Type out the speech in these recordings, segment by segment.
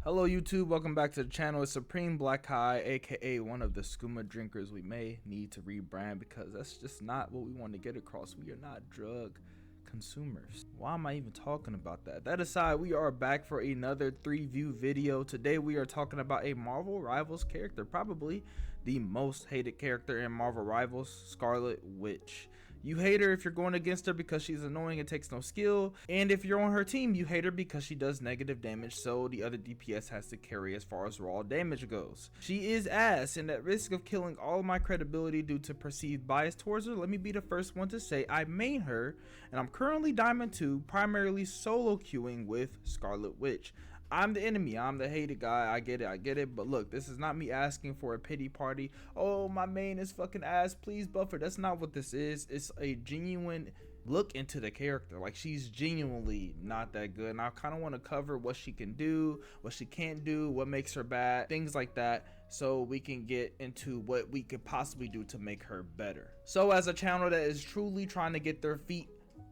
Hello YouTube, welcome back to the channel. It's Supreme Black High, aka one of the skooma drinkers. We may need to rebrand because that's just not what we want to get across. We are not drug consumers. Why am I even talking about that? That aside, we are back for another 3-view video. Today we are talking about a Marvel Rivals character, probably the most hated character in Marvel Rivals, Scarlet Witch. You hate her if you're going against her because she's annoying and takes no skill, and if you're on her team, you hate her because she does negative damage, so the other DPS has to carry as far as raw damage goes. She is ass, and at risk of killing all my credibility due to perceived bias towards her, let me be the first one to say I main her, and I'm currently Diamond 2, primarily solo queuing with Scarlet Witch. I'm the enemy, I'm the hated guy, I get it, but look, this is not me asking for a pity party. Oh, my main is fucking ass, please buff her. That's not what this is. It's a genuine look into the character. Like, she's genuinely not that good, and I kind of want to cover what she can do, what she can't do, what makes her bad, things like that, so we can get into what we could possibly do to make her better. So as a channel that is truly trying to get their feet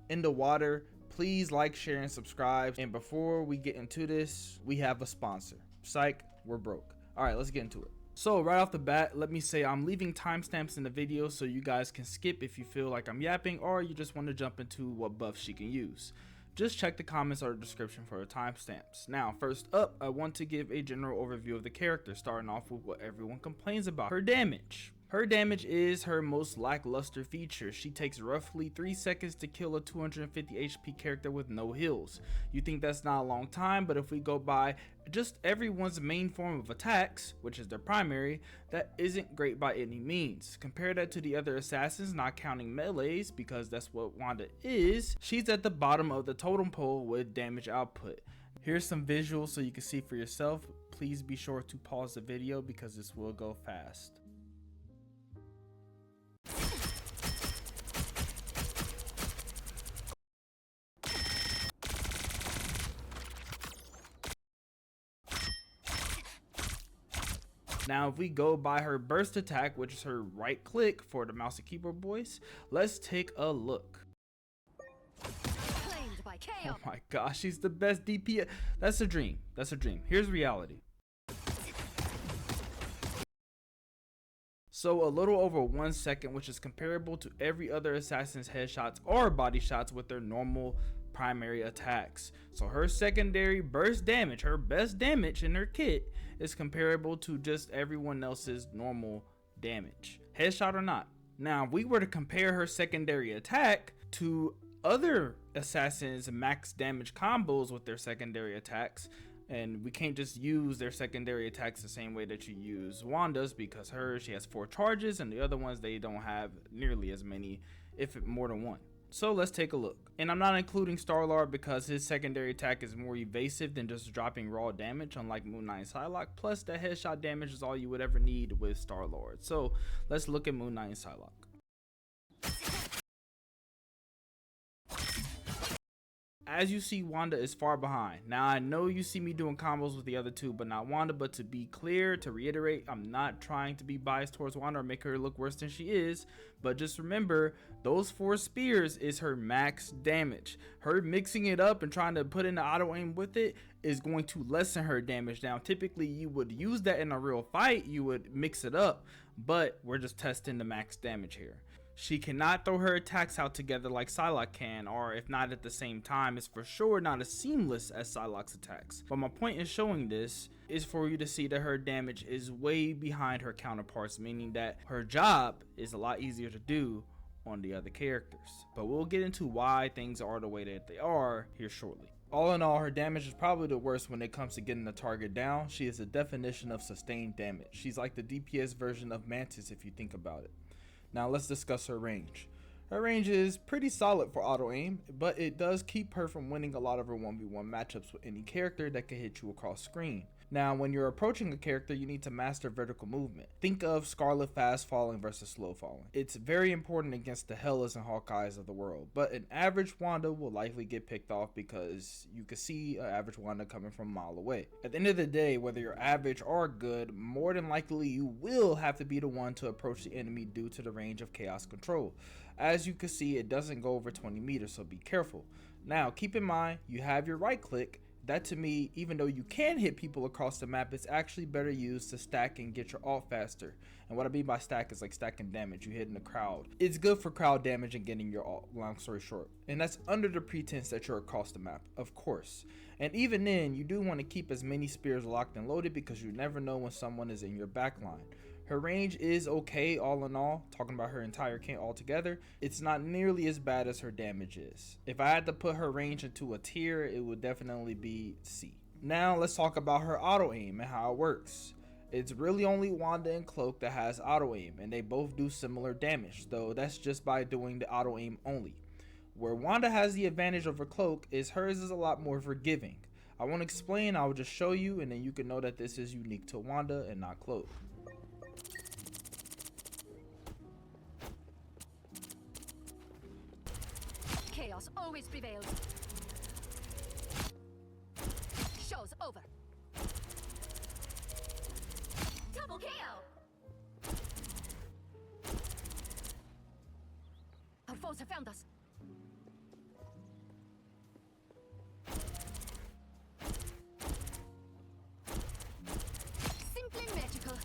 in the water, please like, share, and subscribe. And before we get into this, we have a sponsor. Psych, we're broke. All right, let's get into it. So right off the bat, let me say I'm leaving timestamps in the video so you guys can skip if you feel like I'm yapping or you just want to jump into what buff she can use. Just check the comments or the description for the timestamps. Now, first up, I want to give a general overview of the character, starting off with what everyone complains about: her damage. Her damage is her most lackluster feature. She takes roughly 3 seconds to kill a 250 HP character with no heals. You think that's not a long time, but if we go by just everyone's main form of attacks, which is their primary, that isn't great by any means. Compare that to the other assassins, not counting melees, because that's what Wanda is. She's at the bottom of the totem pole with damage output. Here's some visuals so you can see for yourself. Please be sure to pause the video because this will go fast. Now, if we go by her burst attack, which is her right click for the mouse and keyboard boys, let's take a look. Oh my gosh, she's the best DPS. That's a dream. That's a dream. Here's reality. So a little over 1 second, which is comparable to every other assassin's headshots or body shots with their normal primary attacks. So her secondary burst damage, her best damage in her kit, is comparable to just everyone else's normal damage, headshot or not. Now, if we were to compare her secondary attack to other assassins' max damage combos with their secondary attacks, and we can't just use their secondary attacks the same way that you use Wanda's, because she has 4 charges and the other ones, they don't have nearly as many, if more than one. So let's take a look. And I'm not including Star-Lord because his secondary attack is more evasive than just dropping raw damage, unlike Moon Knight and Psylocke. Plus, the headshot damage is all you would ever need with Star-Lord. So let's look at Moon Knight and Psylocke. As you see, Wanda is far behind. Now, I know you see me doing combos with the other two, but not Wanda. But to be clear, to reiterate, I'm not trying to be biased towards Wanda or make her look worse than she is. But just remember, those 4 spears is her max damage. Her mixing it up and trying to put in the auto aim with it is going to lessen her damage. Now, typically you would use that in a real fight. You would mix it up, but we're just testing the max damage here. She cannot throw her attacks out together like Psylocke can, or if not at the same time, it's for sure not as seamless as Psylocke's attacks. But my point in showing this is for you to see that her damage is way behind her counterparts, meaning that her job is a lot easier to do on the other characters. But we'll get into why things are the way that they are here shortly. All in all, her damage is probably the worst when it comes to getting the target down. She is the definition of sustained damage. She's like the DPS version of Mantis if you think about it. Now let's discuss her range. Her range is pretty solid for auto aim, but it does keep her from winning a lot of her 1v1 matchups with any character that can hit you across screen. Now, when you're approaching a character, you need to master vertical movement. Think of Scarlet fast falling versus slow falling. It's very important against the Hellas and Hawkeyes of the world, but an average Wanda will likely get picked off because you can see an average Wanda coming from a mile away. At the end of the day, whether you're average or good, more than likely you will have to be the one to approach the enemy due to the range of chaos control. As you can see, it doesn't go over 20 meters, so be careful. Now, keep in mind, you have your right click, That to me, even though you can hit people across the map, it's actually better used to stack and get your ult faster. And what I mean by stack is like stacking damage, you hitting the crowd. It's good for crowd damage and getting your ult, long story short. And that's under the pretense that you're across the map, of course. And even then, you do want to keep as many spears locked and loaded because you never know when someone is in your backline. Her range is okay all in all, talking about her entire kit altogether. It's not nearly as bad as her damage is. If I had to put her range into a tier, it would definitely be C. Now let's talk about her auto aim and how it works. It's really only Wanda and Cloak that has auto aim, and they both do similar damage, though that's just by doing the auto aim only. Where Wanda has the advantage over Cloak is hers is a lot more forgiving. I won't explain, I will just show you, and then you can know that this is unique to Wanda and not Cloak. Chaos always prevails. Show's over. Double kill! Our foes have found us. Simply magical.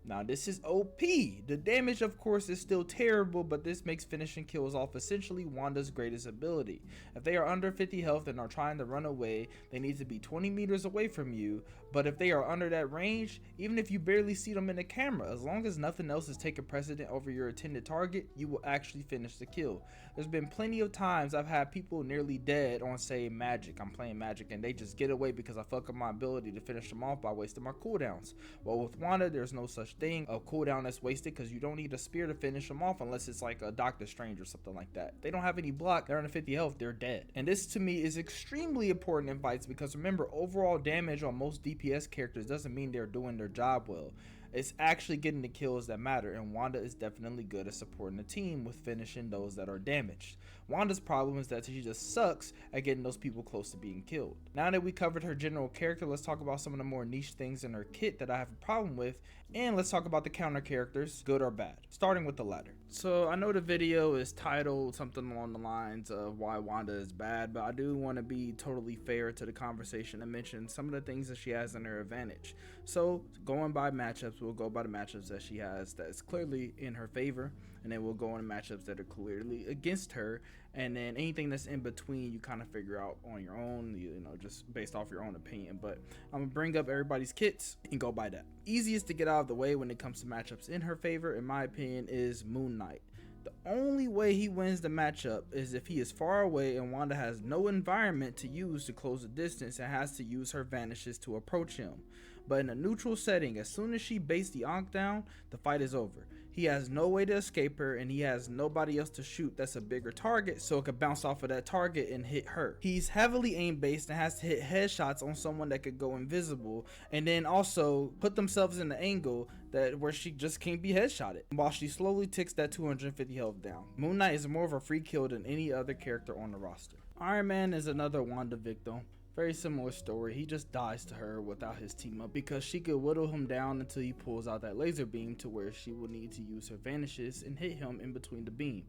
Now this is OP. The damage of course is still terrible, but this makes finishing kills off essentially Wanda's greatest ability. If they are under 50 health and are trying to run away, they need to be 20 meters away from you, but if they are under that range, even if you barely see them in the camera, as long as nothing else is taking precedent over your intended target, you will actually finish the kill. There's been plenty of times I've had people nearly dead on say Magic. I'm playing Magic and they just get away because I fuck up my ability to finish them off by wasting my cooldowns. Well, with Wanda, there's no such thing of cooldown that's wasted because you don't need a spear to finish them off unless it's like a Doctor Strange or something like that. They don't have any block, they're under 50 health, they're dead. And this to me is extremely important in fights because remember, overall damage on most DPS characters doesn't mean they're doing their job well. It's actually getting the kills that matter, and Wanda is definitely good at supporting the team with finishing those that are damaged. Wanda's problem is that she just sucks at getting those people close to being killed. Now that we covered her general character, let's talk about some of the more niche things in her kit that I have a problem with, and let's talk about the counter characters, good or bad, starting with the latter. So I know the video is titled something along the lines of why Wanda is bad, but I do want to be totally fair to the conversation and mention some of the things that she has in her advantage. So going by matchups, we'll go by the matchups that she has that's clearly in her favor, and then we'll go into matchups that are clearly against her, and then anything that's in between you kind of figure out on your own, you know, just based off your own opinion. But I'm gonna bring up everybody's kits and go by that. Easiest to get out of the way when it comes to matchups in her favor, in my opinion, is Moon Knight. The only way he wins the matchup is if he is far away and Wanda has no environment to use to close the distance and has to use her vanishes to approach him. But in a neutral setting, as soon as she baits the Ankh down, the fight is over. He has no way to escape her, and he has nobody else to shoot that's a bigger target, so it could bounce off of that target and hit her. He's heavily aim based and has to hit headshots on someone that could go invisible, and then also put themselves in the angle that where she just can't be headshotted, while she slowly ticks that 250 health down. Moon Knight is more of a free kill than any other character on the roster. Iron Man is another Wanda victim. Very similar story, he just dies to her without his team up because she could whittle him down until he pulls out that laser beam to where she will need to use her vanishes and hit him in between the beam.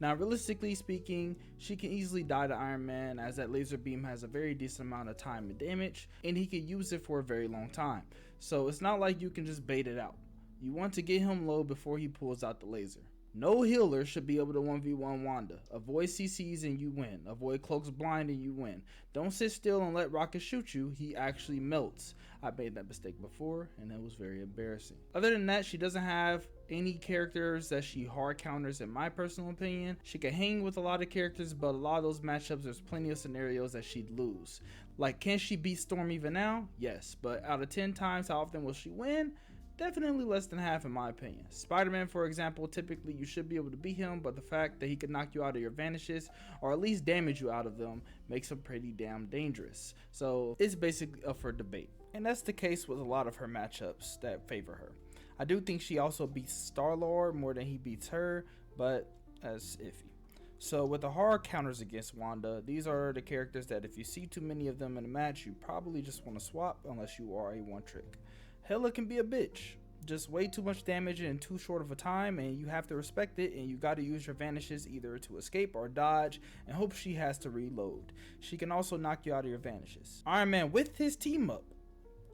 Now realistically speaking, she can easily die to Iron Man as that laser beam has a very decent amount of time and damage and he can use it for a very long time. So it's not like you can just bait it out. You want to get him low before he pulls out the laser. No healer should be able to 1v1 Wanda. Avoid CCs and you win. Avoid Cloak's blind and you win. Don't sit still and let Rocket shoot you. He actually melts. I made that mistake before and it was very embarrassing. Other than that, she doesn't have any characters that she hard counters in my personal opinion. She can hang with a lot of characters, but a lot of those matchups, there's plenty of scenarios that she'd lose. Like, can she beat Storm even now? Yes, but out of 10 times, how often will she win? Definitely less than half in my opinion. Spider-Man, for example, typically you should be able to beat him, but the fact that he could knock you out of your vanishes or at least damage you out of them makes him pretty damn dangerous. So it's basically up for debate. And that's the case with a lot of her matchups that favor her. I do think she also beats Star-Lord more than he beats her, but that's iffy. So with the hard counters against Wanda, these are the characters that if you see too many of them in a match, you probably just want to swap unless you are a one trick. Hela can be a bitch. Just way too much damage in too short of a time, and you have to respect it, and you got to use your vanishes either to escape or dodge and hope she has to reload. She can also knock you out of your vanishes. Iron Man with his team up,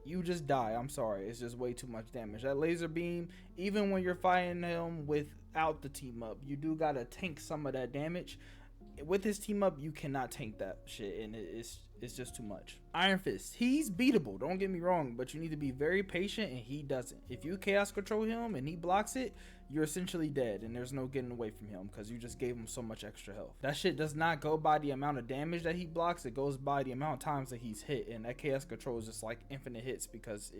you just die. I'm sorry, it's just way too much damage. That laser beam, even when you're fighting him without the team up, you do gotta tank some of that damage. With his team up, you cannot tank that shit, and it's just too much. Iron Fist, he's beatable, don't get me wrong, but you need to be very patient, and he doesn't. If you chaos control him and he blocks it, you're essentially dead, and there's no getting away from him because you just gave him so much extra health. That shit does not go by the amount of damage that he blocks, it goes by the amount of times that he's hit, and that chaos control is just like infinite hits because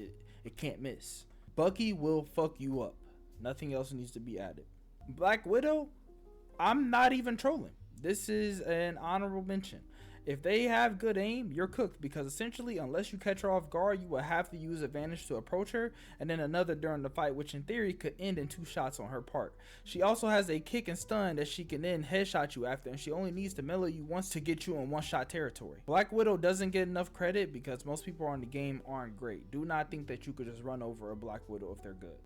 it can't miss. Bucky will fuck you up. Nothing else needs to be added. Black Widow, I'm not even trolling. This is an honorable mention. If they have good aim, you're cooked, because essentially, unless you catch her off guard, you will have to use advantage to approach her, and then another during the fight, which in theory could end in 2 shots on her part. She also has a kick and stun that she can then headshot you after, and she only needs to melee you once to get you in 1-shot territory. Black Widow doesn't get enough credit because most people on the game aren't great. Do not think that you could just run over a Black Widow if they're good.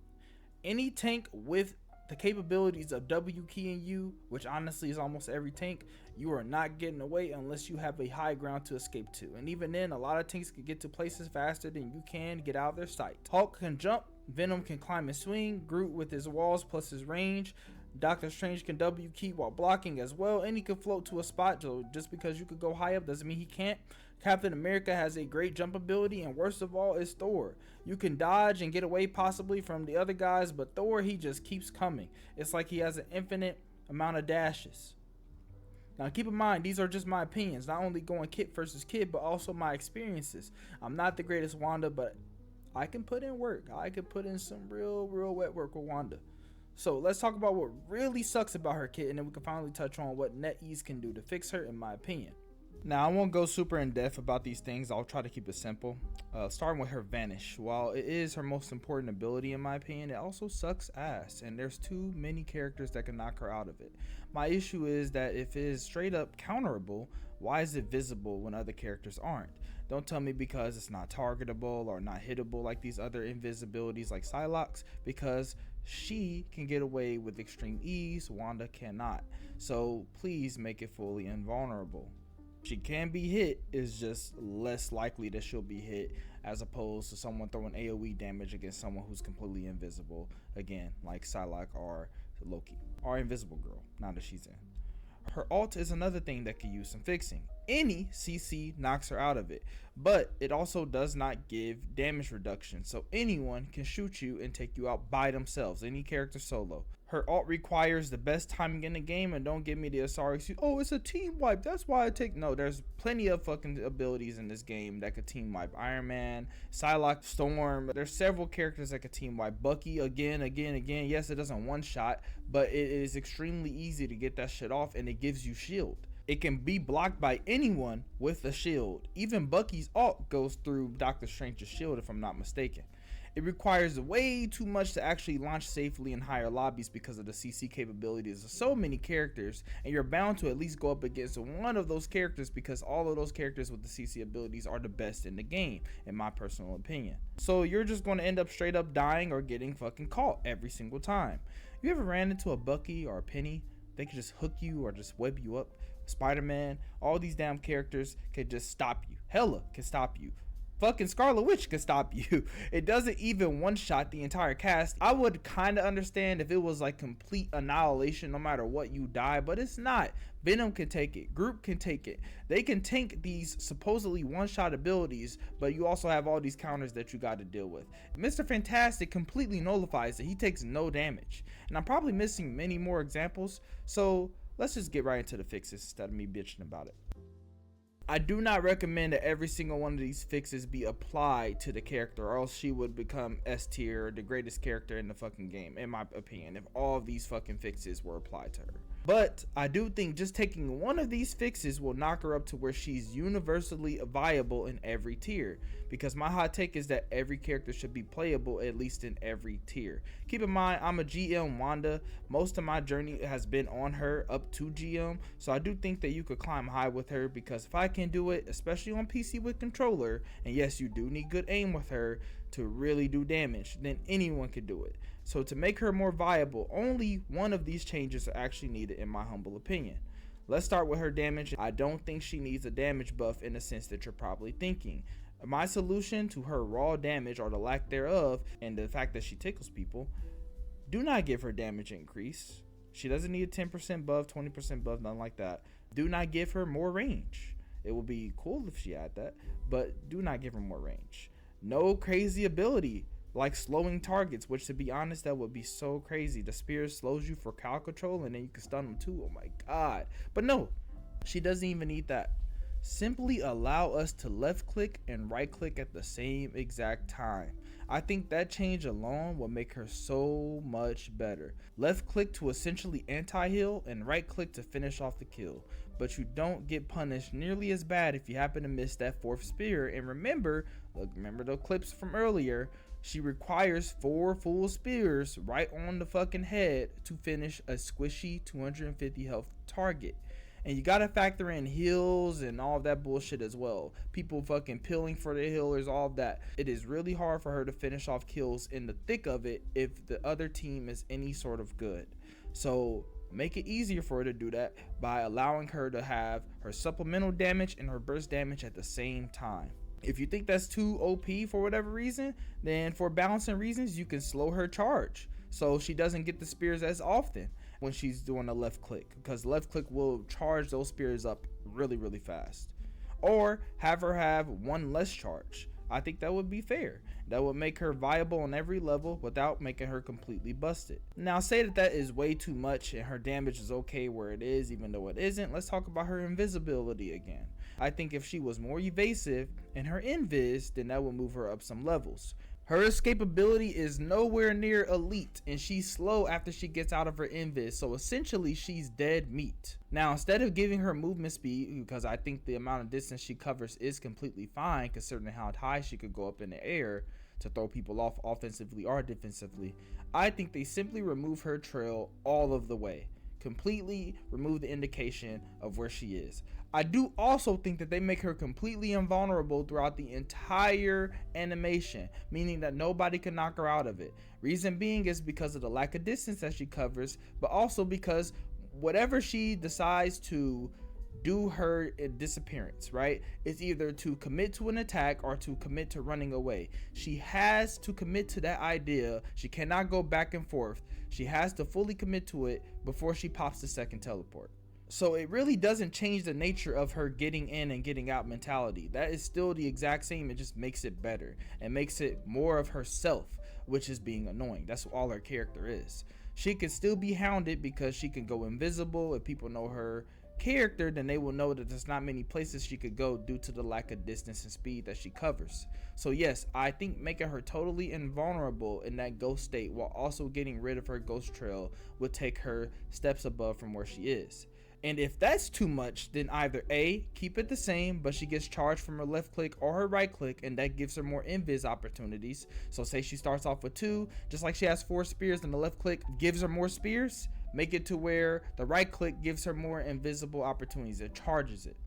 Any tank with the capabilities of W keying you, which honestly is almost every tank, you are not getting away unless you have a high ground to escape to. And even then, a lot of tanks can get to places faster than you can get out of their sight. Hulk can jump, Venom can climb and swing, Groot with his walls plus his range, Doctor Strange can W key while blocking as well, and he can float to a spot. So just because you could go high up doesn't mean he can't. Captain America has a great jump ability, and worst of all is Thor. You can dodge and get away possibly from the other guys, but Thor, he just keeps coming. It's like he has an infinite amount of dashes. Now keep in mind, these are just my opinions, not only going kid versus kid, but also my experiences. I'm not the greatest Wanda, but I can put in work. I can put in some real wet work with Wanda. So let's talk about what really sucks about her kit, and then we can finally touch on what NetEase can do to fix her, in my opinion. Now, I won't go super in depth about these things. I'll try to keep it simple. Starting with her vanish. While it is her most important ability, in my opinion, it also sucks ass, and there's too many characters that can knock her out of it. My issue is that if it is straight up counterable, why is it visible when other characters aren't? Don't tell me because it's not targetable or not hittable like these other invisibilities like Psylocke, because she can get away with extreme ease, Wanda cannot. So please make it fully invulnerable. She can be hit, it's just less likely that she'll be hit as opposed to someone throwing AoE damage against someone who's completely invisible, again, like Psylocke or Loki, or Invisible Girl, now that she's in. Her ult is another thing that could use some fixing. Any CC knocks her out of it, but it also does not give damage reduction, so anyone can shoot you and take you out by themselves, any character solo. Her ult requires the best timing in the game, and don't give me the Asari excuse, oh, it's a team wipe, that's why I take. No, there's plenty of fucking abilities in this game that could team wipe. Iron Man, Psylocke, Storm, there's several characters that could team wipe. Bucky, again. Yes, it doesn't one shot, but it is extremely easy to get that shit off, and it gives you shield. It can be blocked by anyone with a shield. Even Bucky's ult goes through Doctor Strange's shield, if I'm not mistaken. It requires way too much to actually launch safely in higher lobbies because of the CC capabilities of so many characters, and you're bound to at least go up against one of those characters because all of those characters with the CC abilities are the best in the game, in my personal opinion. So you're just going to end up straight up dying or getting fucking caught every single time. You ever ran into a Bucky or a Penny? They can just hook you or just web you up. Spider-Man, all these damn characters can just stop you. Hela can stop you. Fucking Scarlet Witch can stop you. It doesn't even one-shot the entire cast. I would kind of understand if it was like complete annihilation no matter what, you die, but it's not. Venom can take it. Groot can take it. They can tank these supposedly one-shot abilities, but you also have all these counters that you got to deal with. Mr. Fantastic completely nullifies it. He takes no damage. And I'm probably missing many more examples, so let's just get right into the fixes instead of me bitching about it. I do not recommend that every single one of these fixes be applied to the character, or else she would become S tier, the greatest character in the fucking game, in my opinion, if all of these fucking fixes were applied to her. But I do think just taking one of these fixes will knock her up to where she's universally viable in every tier. Because my hot take is that every character should be playable at least in every tier. Keep in mind, I'm a GM Wanda. Most of my journey has been on her up to GM. So I do think that you could climb high with her, because if I can do it, especially on PC with controller, and yes, you do need good aim with her to really do damage, then anyone could do it. So to make her more viable, only one of these changes are actually needed in my humble opinion. Let's start with her damage. I don't think she needs a damage buff in the sense that you're probably thinking. My solution to her raw damage, or the lack thereof, and the fact that she tickles people, do not give her damage increase. She doesn't need a 10% buff, 20% buff, nothing like that. Do not give her more range. It would be cool if she had that, but do not give her more range. No crazy ability like slowing targets, which, to be honest, that would be so crazy. The spear slows you for cow control, and then you can stun them too. Oh my god. But no, she doesn't even need that. Simply allow us to left click and right click at the same exact time. I think that change alone will make her so much better. Left click to essentially anti-heal, and right click to finish off the kill. But you don't get punished nearly as bad if you happen to miss that fourth spear. And remember the clips from earlier, she requires 4 full spears right on the fucking head to finish a squishy 250 health target. And you gotta factor in heals and all of that bullshit as well. People fucking pilling for the healers, all of that. It is really hard for her to finish off kills in the thick of it if the other team is any sort of good. So make it easier for her to do that by allowing her to have her supplemental damage and her burst damage at the same time. If you think that's too OP for whatever reason, then for balancing reasons, you can slow her charge so she doesn't get the spears as often when she's doing a left click, because left click will charge those spears up really fast. Or have her have one less charge. I think that would be fair. That would make her viable on every level without making her completely busted. Now, say that is way too much and her damage is okay where it is, even though it isn't. Let's talk about her invisibility again. I think if she was more evasive and her invis, then that would move her up some levels. Her escapability is nowhere near elite, and she's slow after she gets out of her invis, so essentially she's dead meat. Now, instead of giving her movement speed, because I think the amount of distance she covers is completely fine considering how high she could go up in the air to throw people off offensively or defensively, I think they simply remove her trail all of the way. Completely remove the indication of where she is. I do also think that they make her completely invulnerable throughout the entire animation, meaning that nobody can knock her out of it. Reason being is because of the lack of distance that she covers, but also because whatever she decides to do her disappearance, right, it's either to commit to an attack or to commit to running away. She has to commit to that idea. She cannot go back and forth. She has to fully commit to it before she pops the second teleport. So it really doesn't change the nature of her getting in and getting out mentality. That is still the exact same. It just makes it better and makes it more of herself, which is being annoying. That's all her character is. She can still be hounded because she can go invisible. If people know her character, then they will know that there's not many places she could go due to the lack of distance and speed that she covers. So yes, I think making her totally invulnerable in that ghost state while also getting rid of her ghost trail would take her steps above from where she is. And if that's too much, then either A, keep it the same, but she gets charged from her left click or her right click, and that gives her more invis opportunities. So say she starts off with 2, just like she has 4 spears and the left click gives her more spears, make it to where the right click gives her more invisible opportunities. It charges it.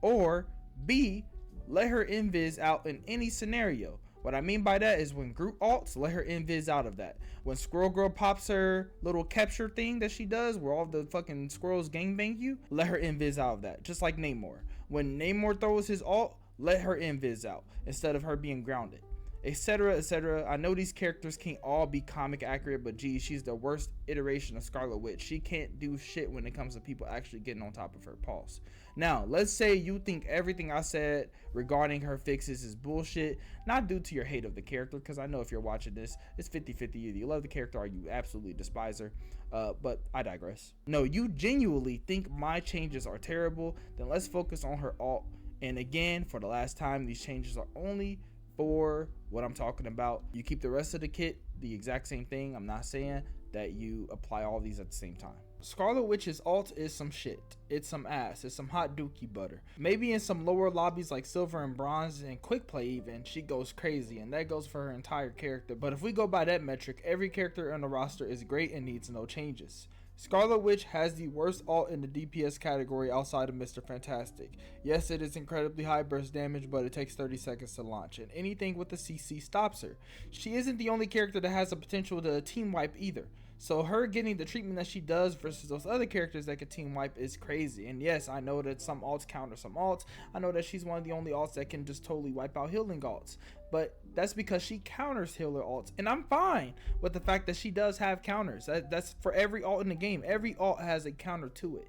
Or B, let her invis out in any scenario. What I mean by that is when group ults, let her invis out of that. When Squirrel Girl pops her little capture thing that she does where all the fucking squirrels gangbang you, let her invis out of that. Just like Namor. When Namor throws his ult, let her invis out instead of her being grounded. Etc, etc. I know these characters can't all be comic accurate, but geez, she's the worst iteration of Scarlet Witch. She can't do shit when it comes to people actually getting on top of her pulse. Now, let's say you think everything I said regarding her fixes is bullshit, not due to your hate of the character, because I know if you're watching this, it's 50-50. Either you love the character or you absolutely despise her, but I digress. No, you genuinely think my changes are terrible, then let's focus on her ult. And again, for the last time, these changes are only for what I'm talking about. You keep the rest of the kit the exact same thing. I'm not saying that you apply all these at the same time. Scarlet Witch's ult is some shit. It's some ass. It's some hot dookie butter. Maybe in some lower lobbies like Silver and Bronze and Quick Play even, she goes crazy, and that goes for her entire character. But if we go by that metric, every character on the roster is great and needs no changes. Scarlet Witch has the worst ult in the DPS category outside of Mr. Fantastic. Yes, it is incredibly high burst damage, but it takes 30 seconds to launch, and anything with the CC stops her. She isn't the only character that has the potential to team wipe either. So her getting the treatment that she does versus those other characters that can team wipe is crazy. And yes, I know that some alts counter some alts. I know that she's one of the only alts that can just totally wipe out healing alts. But that's because she counters healer alts. And I'm fine with the fact that she does have counters. That's for every alt in the game. Every alt has a counter to it.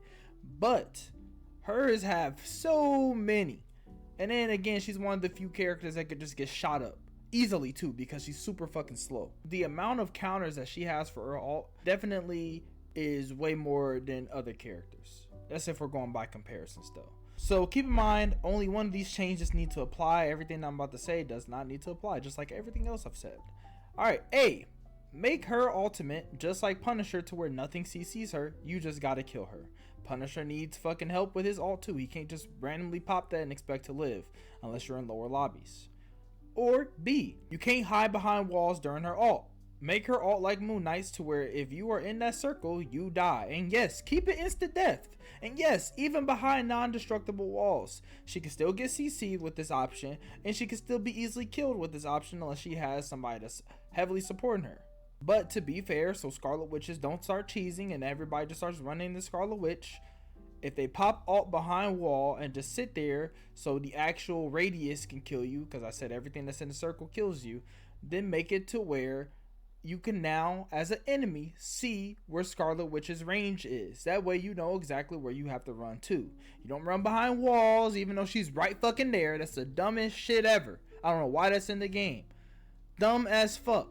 But hers have so many. And then again, she's one of the few characters that could just get shot up. Easily too, because she's super fucking slow. The amount of counters that she has for her ult definitely is way more than other characters. That's if we're going by comparisons though. So keep in mind, only one of these changes need to apply. Everything I'm about to say does not need to apply, just like everything else I've said. Alright, A. Make her ultimate just like Punisher to where nothing CCs her. You just gotta kill her. Punisher needs fucking help with his ult too. He can't just randomly pop that and expect to live unless you're in lower lobbies. Or B, you can't hide behind walls during her ult. Make her ult like Moon Knight's to where if you are in that circle, you die. And yes, keep it instant death. And yes, even behind non-destructible walls. She can still get CC'd with this option, and she can still be easily killed with this option unless she has somebody that's heavily supporting her. But to be fair, so Scarlet Witches don't start cheesing and everybody just starts running the Scarlet Witch. If they pop ult behind wall and just sit there so the actual radius can kill you, because I said everything that's in the circle kills you, then make it to where you can now, as an enemy, see where Scarlet Witch's range is. That way you know exactly where you have to run to. You don't run behind walls even though she's right fucking there. That's the dumbest shit ever. I don't know why that's in the game. Dumb as fuck.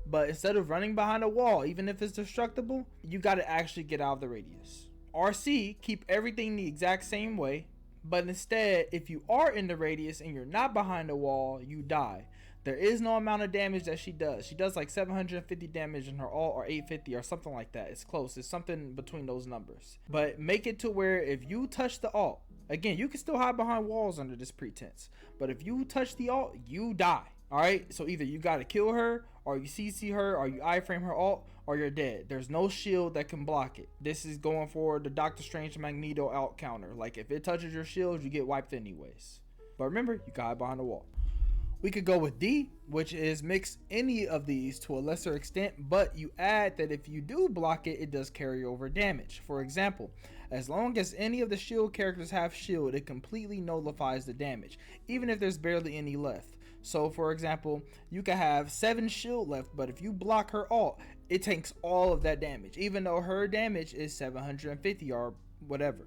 But instead of running behind a wall, even if it's destructible, you gotta actually get out of the radius. RC, keep everything the exact same way, but instead, if you are in the radius and you're not behind a wall, you die. There is no amount of damage that she does. She does like 750 damage in her ult or 850 or something like that. It's close. It's something between those numbers. But make it to where if you touch the ult, again, you can still hide behind walls under this pretense, but if you touch the ult, you die. Alright, so either you gotta kill her, or you CC her, or you iframe her ult, or you're dead. There's no shield that can block it. This is going for the Doctor Strange Magneto out counter. Like if it touches your shield, you get wiped anyways. But remember, you can hide behind the wall. We could go with D, which is mix any of these to a lesser extent, but you add that if you do block it, it does carry over damage. For example, as long as any of the shield characters have shield, it completely nullifies the damage, even if there's barely any left. So for example, you can have 7 shield left, but if you block her ult, it takes all of that damage, even though her damage is 750 or whatever.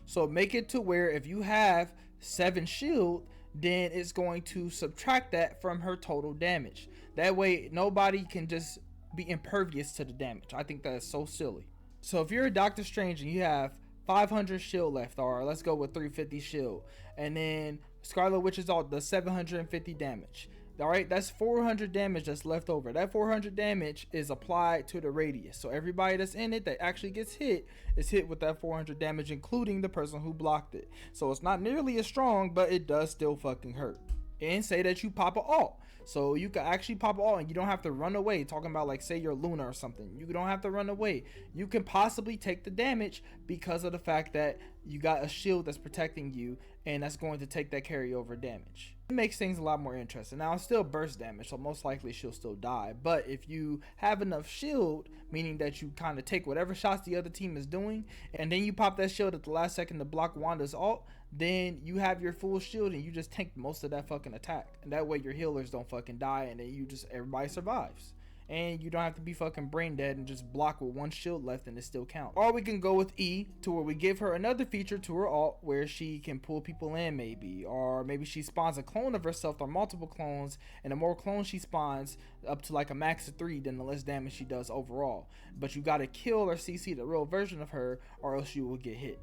So make it to where if you have 7 shield, then it's going to subtract that from her total damage. That way nobody can just be impervious to the damage. I think that's so silly. So if you're a Doctor Strange and you have 500 shield left, or let's go with 350 shield, and then Scarlet Witch is all the 750 damage. Alright, that's 400 damage that's left over. That 400 damage is applied to the radius. So everybody that's in it that actually gets hit is hit with that 400 damage, including the person who blocked it. So it's not nearly as strong, but it does still fucking hurt. And say that you pop a ult. So you can actually pop an ult and you don't have to run away. Talking about like say you're Luna or something. You don't have to run away. You can possibly take the damage because of the fact that you got a shield that's protecting you, and that's going to take that carryover damage. It makes things a lot more interesting. Now it's still burst damage, so most likely she'll still die. But if you have enough shield, meaning that you kind of take whatever shots the other team is doing, and then you pop that shield at the last second to block Wanda's ult, then you have your full shield and you just tank most of that fucking attack. And that way your healers don't fucking die, and then everybody survives. And you don't have to be fucking brain dead and just block with 1 shield left and it still counts. Or we can go with E to where we give her another feature to her ult where she can pull people in maybe. Or maybe she spawns a clone of herself or multiple clones, and the more clones she spawns up to like a max of 3, then the less damage she does overall. But you gotta kill or CC the real version of her or else you will get hit.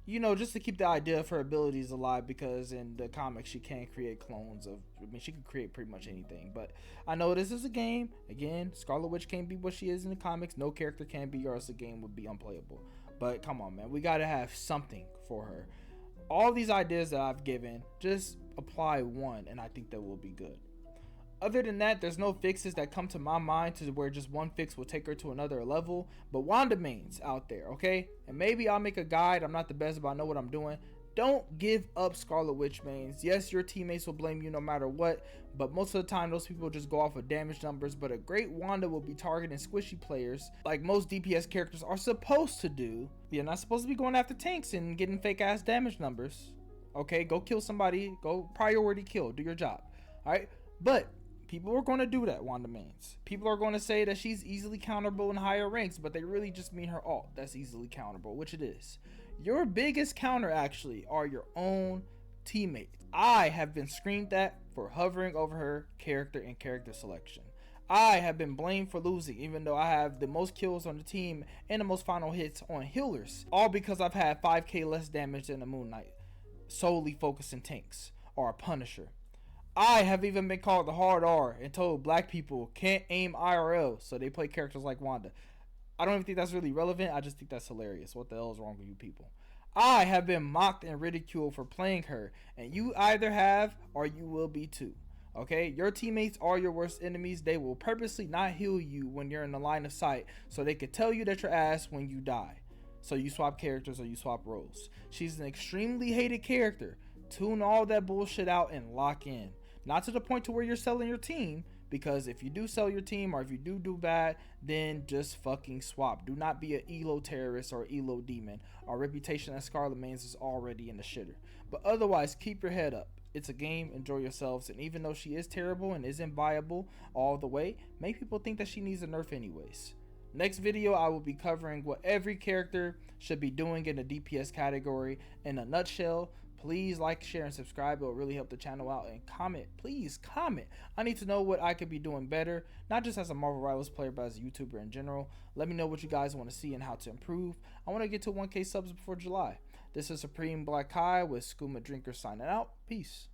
You know, just to keep the idea of her abilities alive, because in the comics she can't create clones of, I mean, she can create pretty much anything. But I know this is a game. Again, Scarlet Witch can't be what she is in the comics. No character can be, or else the game would be unplayable. But come on, man, we gotta have something for her. All these ideas that I've given, just apply one and I think that will be good. Other than that, there's no fixes that come to my mind to where just one fix will take her to another level. But Wanda mains out there, okay? And maybe I'll make a guide. I'm not the best, but I know what I'm doing. Don't give up Scarlet Witch mains. Yes, your teammates will blame you no matter what, but most of the time those people just go off of damage numbers. But a great Wanda will be targeting squishy players like most DPS characters are supposed to do. You're not supposed to be going after tanks and getting fake ass damage numbers. Okay, go kill somebody. Go priority kill. Do your job. All right, but people are going to do that, Wanda mains. People are going to say that she's easily counterable in higher ranks, but they really just mean her ult that's easily counterable, which it is. Your biggest counter actually are your own teammates. I have been screamed at for hovering over her character and character selection. I have been blamed for losing, even though I have the most kills on the team and the most final hits on healers, all because I've had 5k less damage than a Moon Knight, solely focusing tanks, or a Punisher. I have even been called the hard R and told black people can't aim IRL, so they play characters like Wanda. I don't even think that's really relevant. I just think that's hilarious. What the hell is wrong with you people? I have been mocked and ridiculed for playing her, and you either have or you will be too. Okay, your teammates are your worst enemies. They will purposely not heal you when you're in the line of sight, so they could tell you that you're ass when you die. So you swap characters or you swap roles. She's an extremely hated character. Tune all that bullshit out and lock in. Not to the point to where you're selling your team, because if you do sell your team or if you do bad, then just fucking swap. Do not be an elo terrorist or elo demon. Our reputation as Scarlet mains is already in the shitter. But otherwise, keep your head up. It's a game, enjoy yourselves, and even though she is terrible and isn't viable all the way, many people think that she needs a nerf anyways. Next video, I will be covering what every character should be doing in the DPS category in a nutshell. Please like, share, and subscribe. It will really help the channel out. And comment. Please comment. I need to know what I could be doing better. Not just as a Marvel Rivals player, but as a YouTuber in general. Let me know what you guys want to see and how to improve. I want to get to 1K subs before July. This is Supreme Black Kai with Skooma Drinker signing out. Peace.